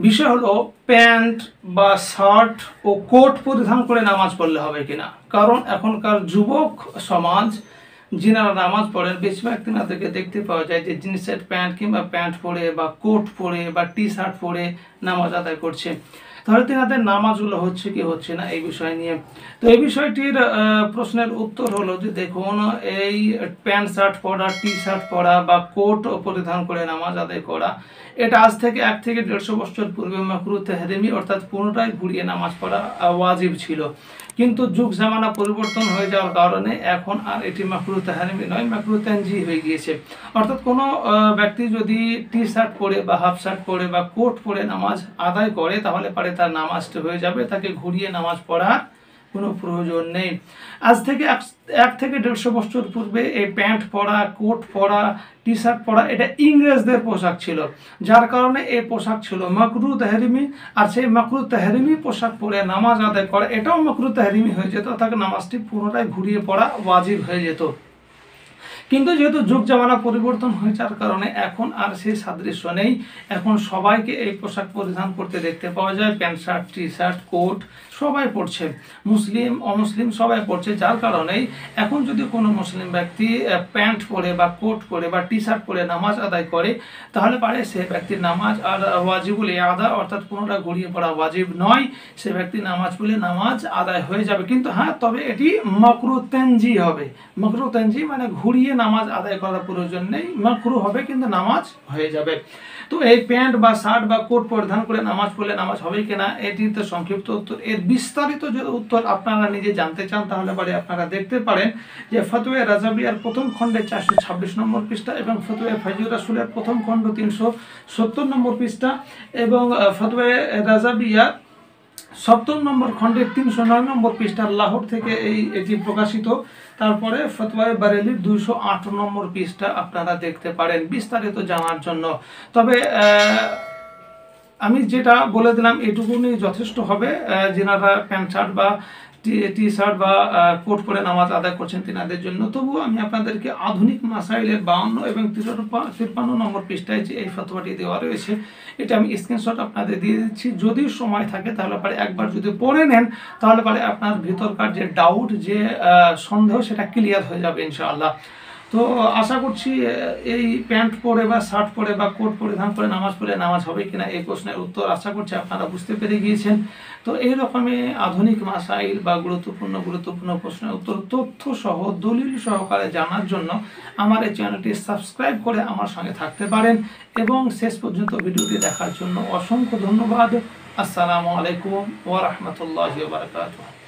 বিষয় হলো প্যান্ট বা শার্ট ও কোট পরিধান করে নামাজ পড়লে হবে কিনা। কারণ এখনকার যুবক সমাজ যিনারা নামাজ পড়েন বেশিরভাগ তিনাদেরকে দেখতে পাওয়া যায় যে জিন্সের প্যান্ট কিংবা প্যান্ট পরে বা কোট পরে বা টি শার্ট পরে নামাজ আদায় করছে। তাহলে তিনাদের নামাজগুলো হচ্ছে কি হচ্ছে না এই বিষয় নিয়ে। তো এই বিষয়টির প্রশ্নের উত্তর হলো যে দেখুন, এই প্যান্ট শার্ট পরা, টি শার্ট পরা বা কোট পরিধান করে নামাজ আদায় করা, এটা আজ থেকে 1 থেকে 150 বছর পূর্বে মাকরুহ তাহরিমি অর্থাৎ পুনরায় ঘুরিয়ে নামাজ পড়া ওয়াজিব ছিল। কিন্তু যুগ জামানা পরিবর্তন হয়ে যাওয়ার কারণে এখন আর এটি মাকরুহ তাহরিমি নয়, মাকরুহ তানজিহ হয়ে গিয়েছে। অর্থাৎ কোনো ব্যক্তি যদি টি শার্ট পরে বা হাফ শার্ট পরে বা কোট পরে নামাজ আদায় করে তাহলে পারে তার নামাজটা হয়ে যাবে, তাকে ঘুরিয়ে নামাজ পড়ার কোনো প্রয়োজন নেই। আজ থেকে 1 থেকে 150 বছর পূর্বে এই প্যান্ট পরা, কোট পরা, টি শার্ট পরা এটা ইংরেজদের পোশাক ছিল, যার কারণে এই পোশাক ছিল মাকরুহ তাহরিমি। আর সেই মাকরুহ তাহরিমি পোশাক পরে নামাজ আদায় করা এটাও মাকরুহ তাহরিমি হয়ে যেত, তাকে নামাজটি পুনরায় ঘুরিয়ে পড়া ওয়াজিব হয়ে যেত। কিন্তু যেহেতু যুগ জামানা পরিবর্তন হয়ে যাওয়ার কারণে এখন আর সেই সাদৃশ্য নেই। এখন সবাইকে এই পোশাক পরিধান করতে দেখতে পাওয়া যায়, pant shirt, T shirt, coat সবাই পরছে, মুসলিম অমুসলিম সবাই পরছে। যার কারণেই এখন যদি কোনো মুসলিম ব্যক্তি প্যান্ট পরে বা কোট পরে বা টি শার্ট পরে নামাজ আদায় করে তাহলে পারে সে ব্যক্তির নামাজ আর ওয়াজিবুল ইআদা অর্থাৎ পুনরায় ঘুরিয়ে পড়া ওয়াজিব নয়, সে ব্যক্তি নামাজ পড়লে নামাজ আদায় হয়ে যাবে। কিন্তু হ্যাঁ, তবে এটি মাকরুহ তানজিহ হবে। মাকরুহ তানজিহ মানে ঘুরিয়ে নামাজ আদায় করার প্রয়োজন নেই, মাকরুহ হবে কিন্তু নামাজ হয়ে যাবে। তো এই প্যান্ট বা শার্ট বা কোট পরিধান করে নামাজ পড়লে নামাজ হবে কিনা এটি তো সংক্ষিপ্ত উত্তর। এর বিস্তারিত যদি উত্তর আপনারা নিজে জানতে চান তাহলে পরে আপনারা দেখতে পারেন যে ফতোয়া রাজাবিয়ার প্রথম খণ্ডে 426 নম্বর পৃষ্ঠা এবং ফতোয়া ফাইজুর রাসূলের প্রথম খণ্ড 370 নম্বর পৃষ্ঠা এবং ফতোয়া রাজাবিয়া 70 নম্বর খণ্ডের 309 নম্বর পৃষ্ঠা লাহোর থেকে এটি প্রকাশিত। তারপরে ফতোয়া বারেলির 208 নম্বর পৃষ্ঠা আপনারা দেখতে পারেন বিস্তারিত জানার জন্য। তবে আমি যেটা বলে দিলাম এটুকুনি যথেষ্ট হবে। যেনারা প্যান্ট শার্ট বা টি শার্ট বা কোট পরে নামাজ আদায় করছেন তিনাদের জন্য। তবুও আমি আপনাদেরকে আধুনিক মাসাইলের 52 এবং 53 নম্বর পৃষ্ঠায় যে এই ফতোয়াটি দেওয়া রয়েছে এটা আমি স্ক্রিনশট আপনাদের দিয়ে দিচ্ছি। যদি সময় থাকে তাহলে পরে একবার যদি পড়ে নেন তাহলে পরে আপনার ভিতরকার যে ডাউট, যে সন্দেহ সেটা ক্লিয়ার হয়ে যাবে ইনশাআল্লাহ। তো আশা করছি এই প্যান্ট পরে বা শার্ট পরে বা কোট পরিধান করে নামাজ পড়লে নামাজ হবে কিনা এই প্রশ্নের উত্তর আশা করছি আপনারা বুঝতে পেরে গিয়েছেন। তো এইরকমই আধুনিক মাসাইল বা গুরুত্বপূর্ণ প্রশ্নের উত্তর তথ্য সহ দলিল সহকারে জানার জন্য আমার এই চ্যানেলটি সাবস্ক্রাইব করে আমার সঙ্গে থাকতে পারেন এবং শেষ পর্যন্ত ভিডিওটি দেখার জন্য অসংখ্য ধন্যবাদ। আসসালামু আলাইকুম ওয়া রাহমাতুল্লাহি ওয়া বারাকাতুহু।